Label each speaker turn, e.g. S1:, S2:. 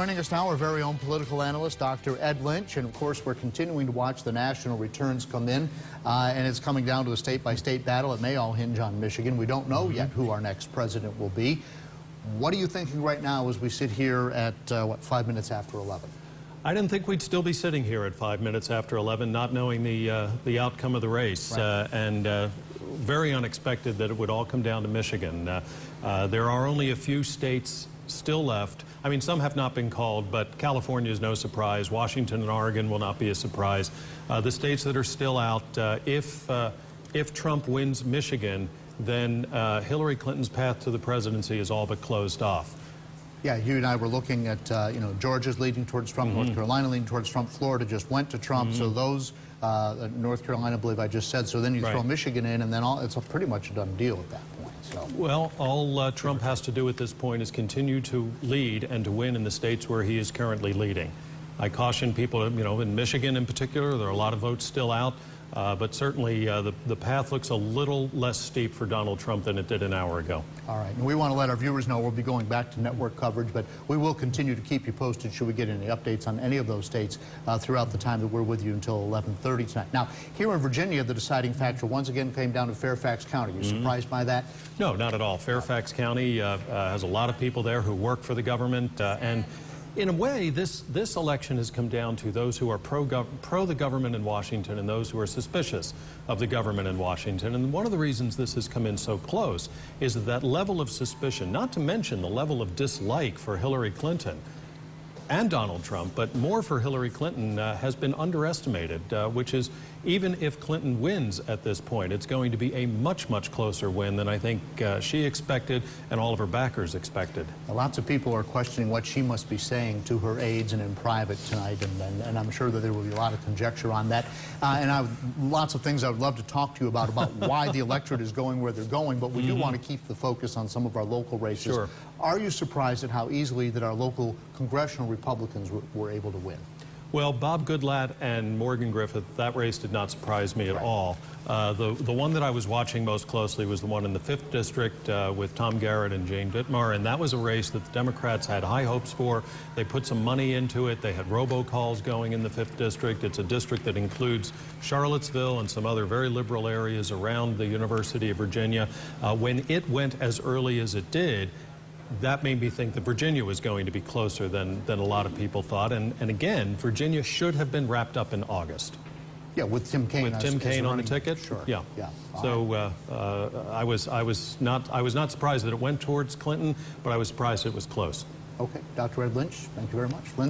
S1: Joining us now, our very own political analyst, Dr. Ed Lynch, and of course we're continuing to watch the national returns come in, and it's coming down to a state-by-state battle. It may all hinge on Michigan. We don't know yet who our next president will be. What are you thinking right now as we sit here at, 5 minutes after 11?
S2: I didn't think we'd still be sitting here at 5 minutes after 11, not knowing the outcome of the race,
S1: right.
S2: and very unexpected that it would all come down to Michigan. There are only a few states still left. I mean, some have not been called, but California is no surprise. Washington and Oregon will not be a surprise. The states that are still out, if Trump wins Michigan, then Hillary Clinton's path to the presidency is all but closed off.
S1: Yeah, you and I were looking at, Georgia's leading towards Trump, North Carolina leaning towards Trump, Florida just went to Trump, so those, North Carolina, I believe I just said, so then you throw Michigan in, and then it's pretty much a done deal at that point. So.
S2: Well, all Trump has to do at this point is continue to lead and to win in the states where he is currently leading. I caution people, in Michigan in particular, there are a lot of votes still out. But certainly the path looks a little less steep for Donald Trump than it did an hour ago.
S1: All right. And we want to let our viewers know we'll be going back to network coverage, but we will continue to keep you posted should we get any updates on any of those states throughout the time that we're with you until 11:30 tonight. Now, here in Virginia, the deciding factor once again came down to Fairfax County. You surprised by that?
S2: No, not at all. Fairfax County has a lot of people there who work for the government, and in a way, this election has come down to those who are pro the government in Washington and those who are suspicious of the government in Washington. And one of the reasons this has come in so close is that level of suspicion, not to mention the level of dislike for Hillary Clinton and Donald Trump, but more for Hillary Clinton, has been underestimated, which is, even if Clinton wins at this point, it's going to be a much, much closer win than I think she expected and all of her backers expected.
S1: Now, lots of people are questioning what she must be saying to her aides and in private tonight, and I'm sure that there will be a lot of conjecture on that. Lots of things I would love to talk to you about why the electorate is going where they're going, but we do want to keep the focus on some of our local races.
S2: Sure.
S1: Are you surprised at how easily that our local congressional Republicans were able to win?
S2: Well, Bob Goodlatte and Morgan Griffith, that race did not surprise me at all. The one that I was watching most closely was the one in the 5th District with Tom Garrett and Jane Dittmar, and that was a race that the Democrats had high hopes for. They put some money into it. They had robocalls going in the 5th District. It's a district that includes Charlottesville and some other very liberal areas around the University of Virginia. When it went as early as it did, that made me think that Virginia was going to be closer than a lot of people thought. And again, Virginia should have been wrapped up in August.
S1: Yeah, with Tim Kaine.
S2: With Tim Kaine on the ticket?
S1: Sure.
S2: Yeah. So I was not surprised that it went towards Clinton, but I was surprised it was close.
S1: Okay. Dr. Ed Lynch, thank you very much. Lindsay.